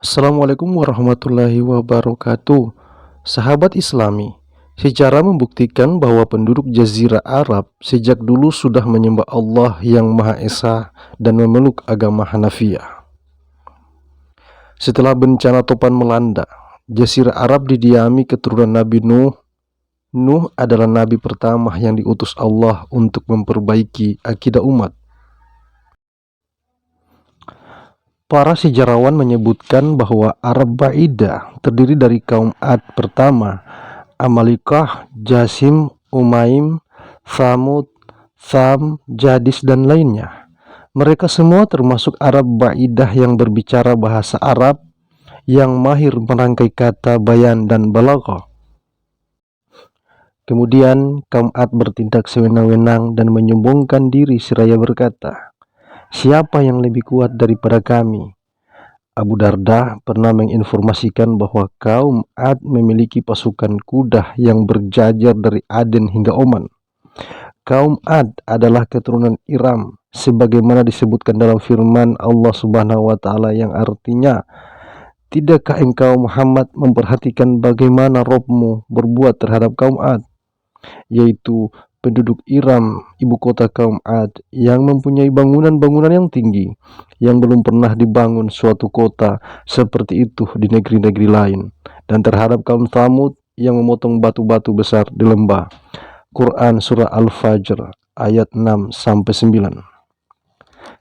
Assalamualaikum warahmatullahi wabarakatuh. Sahabat Islami, sejarah membuktikan bahwa penduduk Jazirah Arab sejak dulu sudah menyembah Allah yang Maha Esa dan memeluk agama Hanafiyah. Setelah bencana topan melanda, Jazirah Arab didiami keturunan Nabi Nuh. Nuh adalah nabi pertama yang diutus Allah untuk memperbaiki akidah umat. Para sejarawan menyebutkan bahwa Arab Ba'idah terdiri dari kaum Ad pertama, Amalikah, Jasim, Umaim, Thamud, Tham, Jadis, dan lainnya. Mereka semua termasuk Arab Ba'idah yang berbicara bahasa Arab, yang mahir merangkai kata, bayan, dan balaghah. Kemudian kaum Ad bertindak sewenang-wenang dan menyombongkan diri seraya berkata, "Siapa yang lebih kuat daripada kami?" Abu Darda pernah menginformasikan bahwa kaum Ad memiliki pasukan kuda yang berjajar dari Aden hingga Oman. Kaum Ad adalah keturunan Iram, sebagaimana disebutkan dalam firman Allah Subhanahu wa Ta'ala yang artinya, "Tidakkah engkau Muhammad memperhatikan bagaimana Robmu berbuat terhadap kaum Ad, yaitu penduduk Iram, ibu kota kaum Ad, yang mempunyai bangunan-bangunan yang tinggi, yang belum pernah dibangun suatu kota seperti itu di negeri-negeri lain, dan terhadap kaum Thamud yang memotong batu-batu besar di lembah." Quran Surah Al-Fajr ayat 6-9.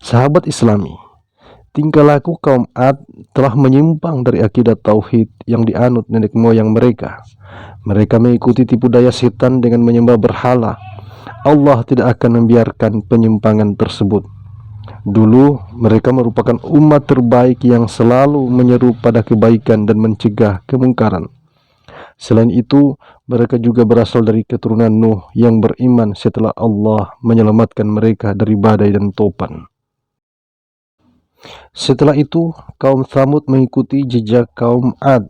Sahabat Islami, tingkah laku kaum Ad telah menyimpang dari akidah tauhid yang dianut nenek moyang mereka. Mereka mengikuti tipu daya setan dengan menyembah berhala. Allah tidak akan membiarkan penyimpangan tersebut. Dulu mereka merupakan umat terbaik yang selalu menyeru pada kebaikan dan mencegah kemungkaran. Selain itu, mereka juga berasal dari keturunan Nuh yang beriman setelah Allah menyelamatkan mereka dari badai dan topan. Setelah itu, kaum Thamud mengikuti jejak kaum Ad.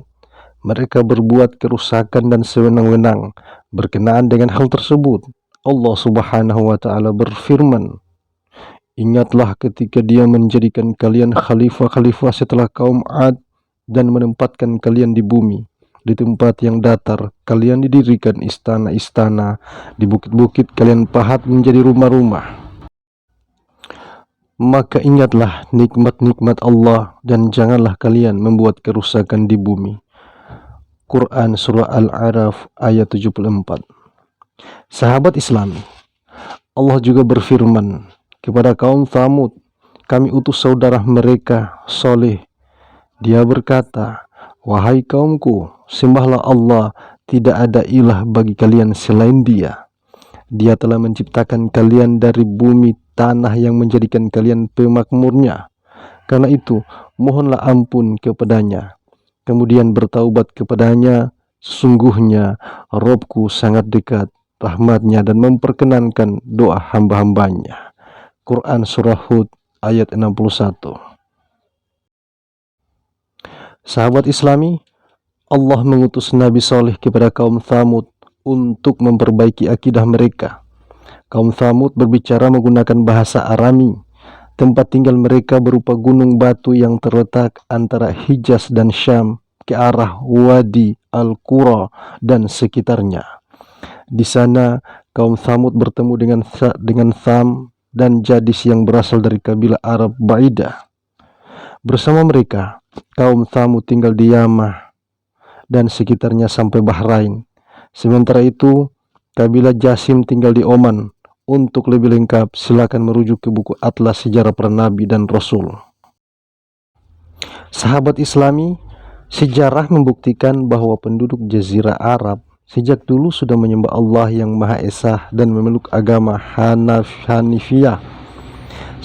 Mereka berbuat kerusakan dan sewenang-wenang. Berkenaan dengan hal tersebut, Allah Subhanahu wa Ta'ala berfirman, "Ingatlah ketika Dia menjadikan kalian khalifah-khalifah setelah kaum Ad dan menempatkan kalian di bumi. Di tempat yang datar kalian didirikan istana-istana, di bukit-bukit kalian pahat menjadi rumah-rumah. Maka ingatlah nikmat-nikmat Allah dan janganlah kalian membuat kerusakan di bumi." Quran Surah Al-A'raf ayat 74. Sahabat Islam, Allah juga berfirman kepada kaum Thamud, "Kami utus saudara mereka Soleh. Dia berkata, 'Wahai kaumku, sembahlah Allah, tidak ada ilah bagi kalian selain Dia. Dia telah menciptakan kalian dari bumi tanah yang menjadikan kalian pemakmurnya. Karena itu, mohonlah ampun kepadanya. Kemudian bertaubat kepadanya. Sesungguhnya Robku sangat dekat rahmatnya dan memperkenankan doa hamba-hambanya." Quran Surah Hud ayat 61. Sahabat Islami, Allah mengutus Nabi Saleh kepada kaum Thamud untuk memperbaiki akidah mereka. Kaum Thamud berbicara menggunakan bahasa Arami. Tempat tinggal mereka berupa gunung batu yang terletak antara Hijaz dan Syam ke arah Wadi Al-Qura dan sekitarnya. Di sana kaum Thamud bertemu dengan Tham dan Jadis yang berasal dari kabilah Arab Ba'idah. Bersama mereka, kaum Thamud tinggal di Yamah dan sekitarnya sampai Bahrain. Sementara itu, kabilah Jasim tinggal di Oman. Untuk lebih lengkap, silakan merujuk ke buku Atlas Sejarah Para Nabi dan Rasul. Sahabat Islami, sejarah membuktikan bahwa penduduk Jazirah Arab sejak dulu sudah menyembah Allah yang Maha Esa dan memeluk agama Hanifiyah.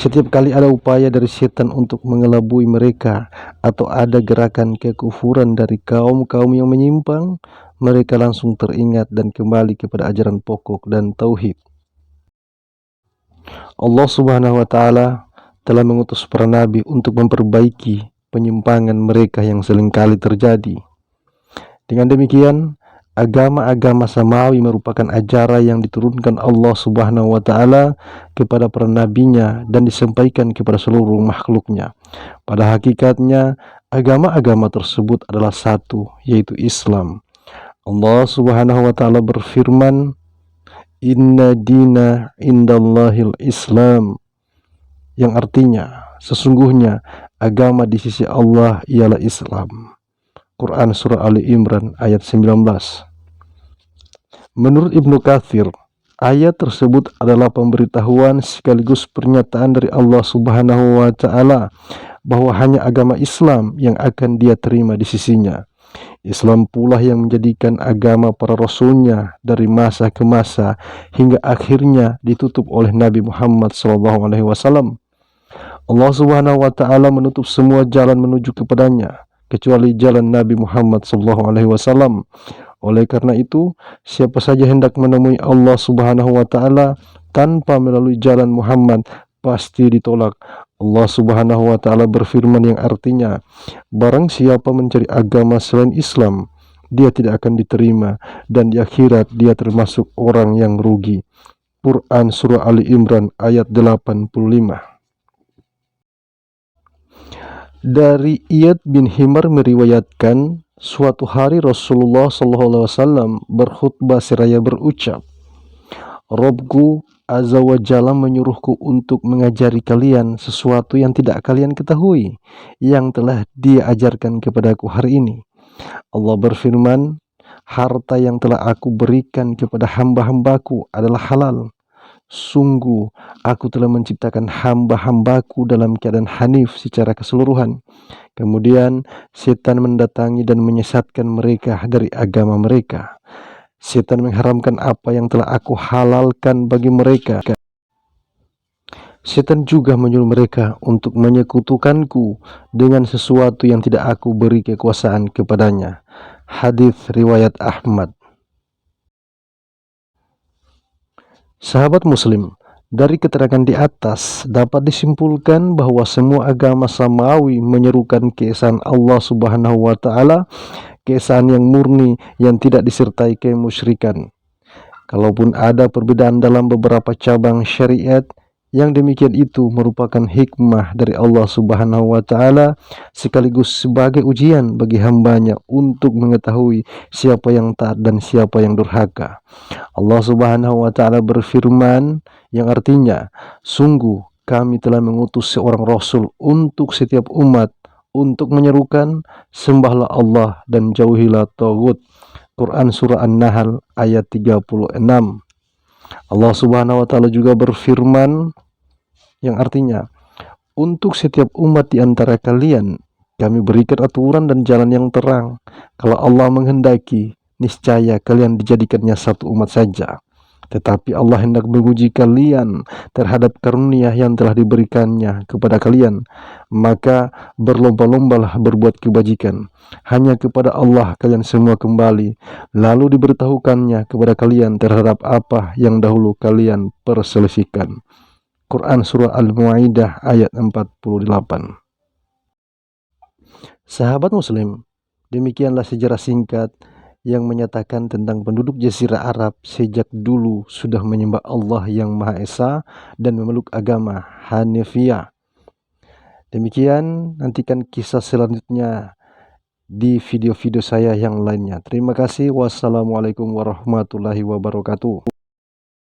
Setiap kali ada upaya dari setan untuk mengelabui mereka atau ada gerakan kekufuran dari kaum-kaum yang menyimpang, mereka langsung teringat dan kembali kepada ajaran pokok dan tauhid. Allah Subhanahu wa Ta'ala telah mengutus para nabi untuk memperbaiki penyimpangan mereka yang seringkali terjadi. Dengan demikian, agama-agama samawi merupakan ajaran yang diturunkan Allah Subhanahu wa Ta'ala kepada para nabinya dan disampaikan kepada seluruh makhluknya. Pada hakikatnya, Agama-agama tersebut adalah satu, yaitu Islam. Allah Subhanahu wa taala berfirman, "Inna dina indallahil Islam," yang artinya sesungguhnya agama di sisi Allah ialah Islam. Quran Surah Ali Imran ayat 19. Menurut Ibnu Katsir, ayat tersebut adalah pemberitahuan sekaligus pernyataan dari Allah Subhanahu wa taala bahwa hanya agama Islam yang akan dia terima di sisinya. Islam pula yang menjadikan agama para rasulnya dari masa ke masa hingga akhirnya ditutup oleh Nabi Muhammad SAW. Allah Subhanahu wa taala menutup semua jalan menuju kepadanya kecuali jalan Nabi Muhammad SAW. Oleh karena itu, siapa saja hendak menemui Allah Subhanahu wa taala tanpa melalui jalan Muhammad pasti ditolak. Allah Subhanahu wa taala berfirman yang artinya, barang siapa mencari agama selain Islam, dia tidak akan diterima dan di akhirat dia termasuk orang yang rugi. Quran Surah Ali Imran ayat 85. Dari Iyad bin Himar meriwayatkan, suatu hari Rasulullah SAW berkhutbah seraya berucap, "Robku Azza wa Jalla menyuruhku untuk mengajari kalian sesuatu yang tidak kalian ketahui, yang telah Dia ajarkan kepadaku hari ini." Allah berfirman, "Harta yang telah aku berikan kepada hamba-hambaku adalah halal. Sungguh, aku telah menciptakan hamba-hambaku dalam keadaan hanif secara keseluruhan. Kemudian setan mendatangi dan menyesatkan mereka dari agama mereka. Setan mengharamkan apa yang telah aku halalkan bagi mereka. Setan juga menyuruh mereka untuk menyekutukanku dengan sesuatu yang tidak aku beri kekuasaan kepadanya." Hadis riwayat Ahmad. Sahabat Muslim, dari keterangan di atas dapat disimpulkan bahwa semua agama samawi menyerukan keesaan Allah Subhanahu wa taala, keesaan yang murni yang tidak disertai kemusyrikan. Kalaupun ada perbedaan dalam beberapa cabang syariat, yang demikian itu merupakan hikmah dari Allah Subhanahu wa taala sekaligus sebagai ujian bagi hambanya untuk mengetahui siapa yang taat dan siapa yang durhaka. Allah Subhanahu wa taala berfirman yang artinya, "Sungguh kami telah mengutus seorang rasul untuk setiap umat untuk menyerukan, sembahlah Allah dan jauhilah tagut." Quran Surah An-Nahl ayat 36. Allah Subhanahu wa taala juga berfirman yang artinya, "Untuk setiap umat di antara kalian kami berikan aturan dan jalan yang terang. Kalau Allah menghendaki, niscaya kalian dijadikannya satu umat saja. Tetapi Allah hendak menguji kalian terhadap karunia yang telah diberikannya kepada kalian. Maka berlomba-lombalah berbuat kebajikan. Hanya kepada Allah kalian semua kembali. Lalu diberitahukannya kepada kalian terhadap apa yang dahulu kalian perselisihkan." Quran Surah Al-Ma'idah ayat 48. Sahabat Muslim, demikianlah sejarah singkat yang menyatakan tentang penduduk Jazirah Arab sejak dulu sudah menyembah Allah yang Maha Esa dan memeluk agama Hanifiyah. Demikian, nantikan kisah selanjutnya di video-video saya yang lainnya. Terima kasih. Wassalamualaikum warahmatullahi wabarakatuh.